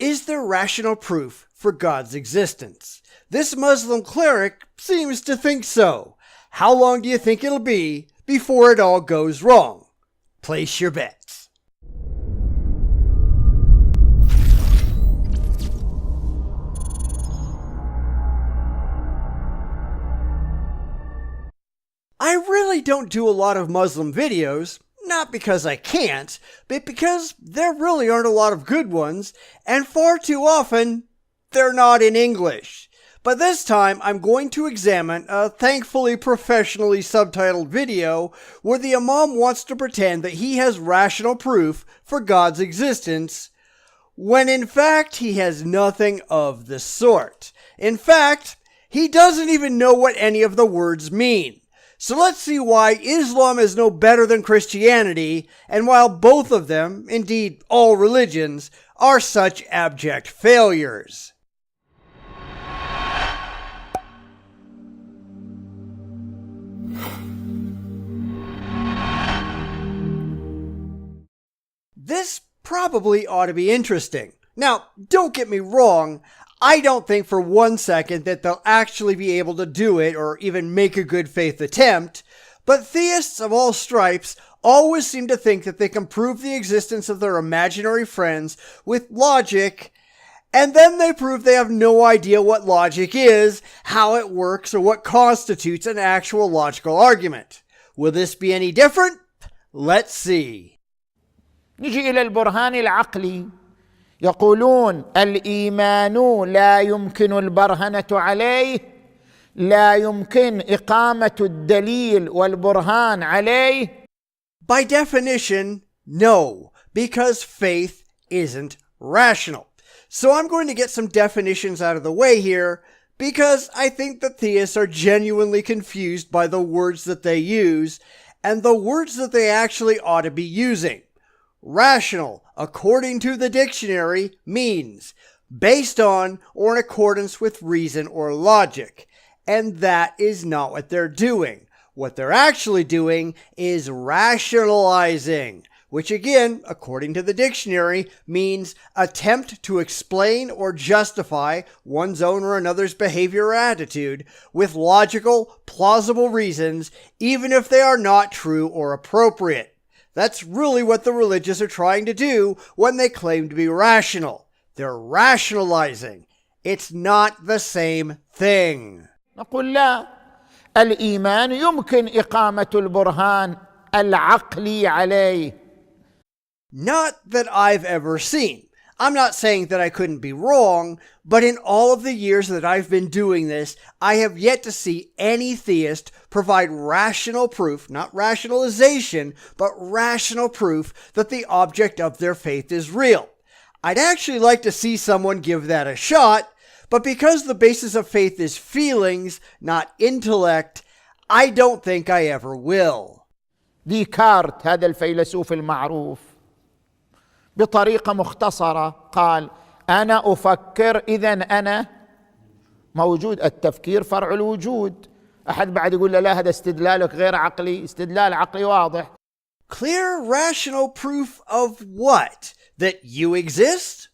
Is there rational proof for God's existence? This Muslim cleric seems to think so. How long do you think it'll be before it all goes wrong? Place your bets. I really don't do a lot of Muslim videos, not because I can't, but because there really aren't a lot of good ones, and far too often, they're not in English. But this time, I'm going to examine a thankfully professionally subtitled video where the Imam wants to pretend that he has rational proof for God's existence, when in fact he has nothing of the sort. In fact, he doesn't even know what any of the words mean. So let's see why Islam is no better than Christianity, and while both of them, indeed all religions, are such abject failures. This probably ought to be interesting. Now, don't get me wrong, I don't think for 1 second that they'll actually be able to do it or even make a good faith attempt, but theists of all stripes always seem to think that they can prove the existence of their imaginary friends with logic, and then they prove they have no idea what logic is, how it works, or what constitutes an actual logical argument. Will this be any different? Let's see. نجي إلى البرهان العقلي. يقولون الإيمان لا يمكن البرهنة عليه، لا يمكن إقامة الدليل والبرهان عليه. By definition, no, because faith isn't rational. So I'm going to get some definitions out of the way here, because I think that theists are genuinely confused by the words that they use, and the words that they actually ought to be using. Rational, according to the dictionary, means based on or in accordance with reason or logic. And that is not what they're doing. What they're actually doing is rationalizing, which again, according to the dictionary, means attempt to explain or justify one's own or another's behavior or attitude with logical, plausible reasons, even if they are not true or appropriate. That's really what the religious are trying to do when they claim to be rational. They're rationalizing. It's not the same thing. نقول لا، الإيمان يمكن إقامة البرهان العقلي عليه. Not that I've ever seen. I'm not saying that I couldn't be wrong, but in all of the years that I've been doing this, I have yet to see any theist provide rational proof, not rationalization, but rational proof that the object of their faith is real. I'd actually like to see someone give that a shot, but because the basis of faith is feelings, not intellect, I don't think I ever will. ديكارت هذا الفيلسوف المعروف بطريقة مختصرة قال: أنا أفكر إذن أنا موجود. التفكير فرع الوجود. أحد بعد يقول له لا، هذا استدلالك غير عقلي. استدلال عقلي واضح. Clear rational proof of what? That you exist?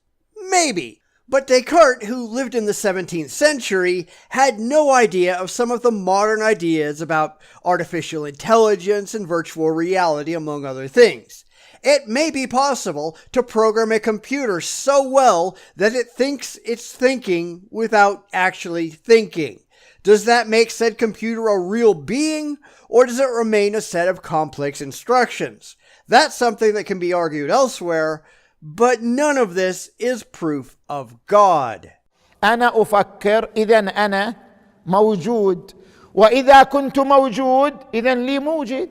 Maybe. But Descartes, who lived in the 17th century, had no idea of some of the modern ideas about artificial intelligence and virtual reality, among other things. It may be possible to program a computer so well that it thinks it's thinking without actually thinking. Does that make said computer a real being, or does it remain a set of complex instructions? That's something that can be argued elsewhere, but none of this is proof of God. أنا أفكر إذن أنا موجود، وإذا كنت موجود إذن لي موجد.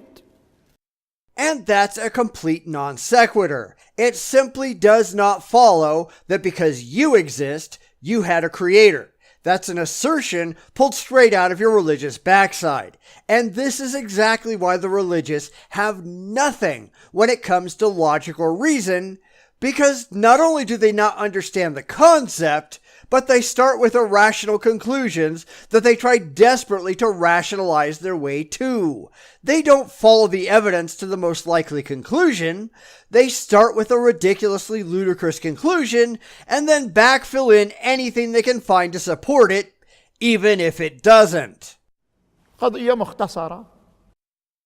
And that's a complete non sequitur. It simply does not follow that because you exist, you had a creator. That's an assertion pulled straight out of your religious backside. And this is exactly why the religious have nothing when it comes to logic or reason, because not only do they not understand the concept, but they start with irrational conclusions that they try desperately to rationalize their way to. They don't follow the evidence to the most likely conclusion. They start with a ridiculously ludicrous conclusion and then backfill in anything they can find to support it, even if it doesn't. قضية مختصرة.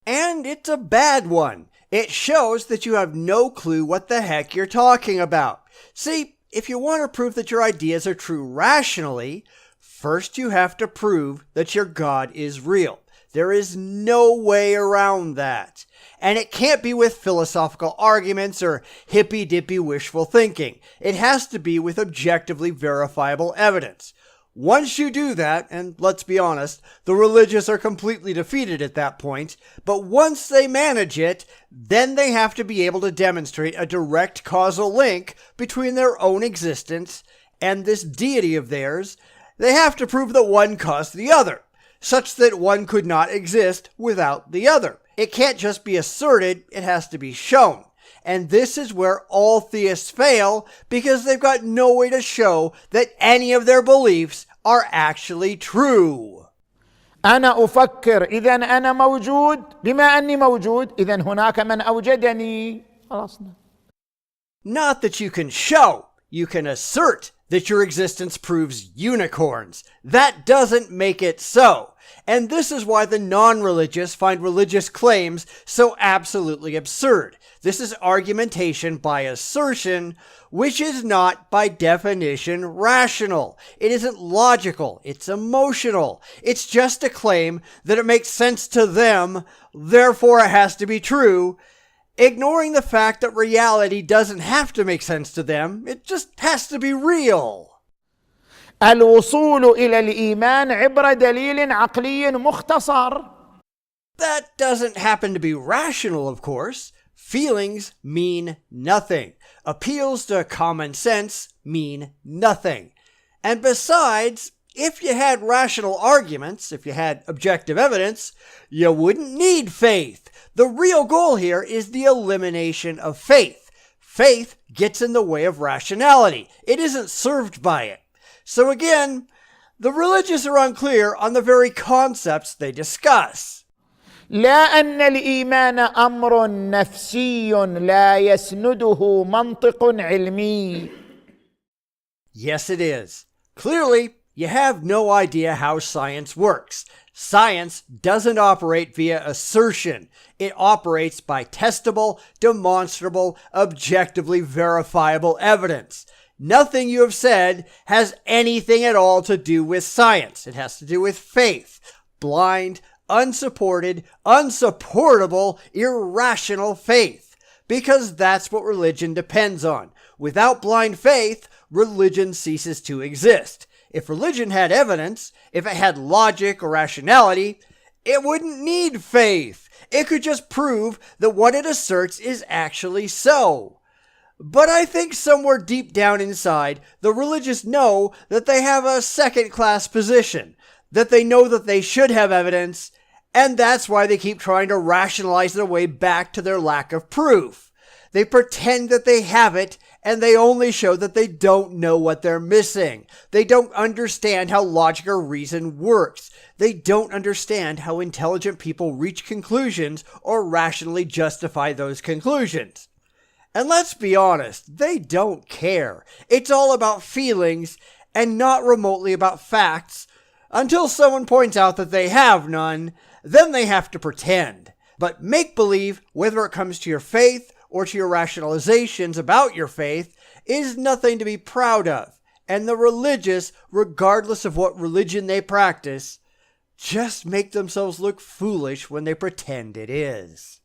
And it's a bad one. It shows that you have no clue what the heck you're talking about. See, if you want to prove that your ideas are true rationally, first you have to prove that your God is real. There is no way around that. And it can't be with philosophical arguments or hippy-dippy wishful thinking. It has to be with objectively verifiable evidence. Once you do that, and let's be honest, the religious are completely defeated at that point, but once they manage it, then they have to be able to demonstrate a direct causal link between their own existence and this deity of theirs. They have to prove that one caused the other, such that one could not exist without the other. It can't just be asserted, it has to be shown. And this is where all theists fail, because they've got no way to show that any of their beliefs are actually true. أنا أفكر إذا أنا موجود بما أني موجود إذا هناك من أوجدني. خلاصنا. Not that you can show, you can assert that your existence proves unicorns. That doesn't make it so. And this is why the non-religious find religious claims so absolutely absurd. This is argumentation by assertion, which is not by definition rational. It isn't logical, it's emotional. It's just a claim that it makes sense to them, therefore it has to be true, ignoring the fact that reality doesn't have to make sense to them, it just has to be real. الوصول إلى الإيمان عبر دليل عقلي مختصر. That doesn't happen to be rational, of course. Feelings mean nothing. Appeals to common sense mean nothing. And besides, if you had rational arguments, if you had objective evidence, you wouldn't need faith. The real goal here is the elimination of faith. Faith gets in the way of rationality. It isn't served by it. So again, the religious are unclear on the very concepts they discuss. لا أن الإيمان أمر نفسي لا يسنده منطق علمي. Yes, it is. Clearly, you have no idea how science works. Science doesn't operate via assertion. It operates by testable, demonstrable, objectively verifiable evidence. Nothing you have said has anything at all to do with science. It has to do with faith. Blind, unsupported, unsupportable, irrational faith. Because that's what religion depends on. Without blind faith, religion ceases to exist. If religion had evidence, if it had logic or rationality, it wouldn't need faith. It could just prove that what it asserts is actually so. But I think somewhere deep down inside, the religious know that they have a second-class position, that they know that they should have evidence, and that's why they keep trying to rationalize their way back to their lack of proof. They pretend that they have it, and they only show that they don't know what they're missing. They don't understand how logic or reason works. They don't understand how intelligent people reach conclusions or rationally justify those conclusions. And let's be honest, they don't care. It's all about feelings and not remotely about facts. Until someone points out that they have none, then they have to pretend. But make-believe, whether it comes to your faith or to your rationalizations about your faith, is nothing to be proud of. And the religious, regardless of what religion they practice, just make themselves look foolish when they pretend it is.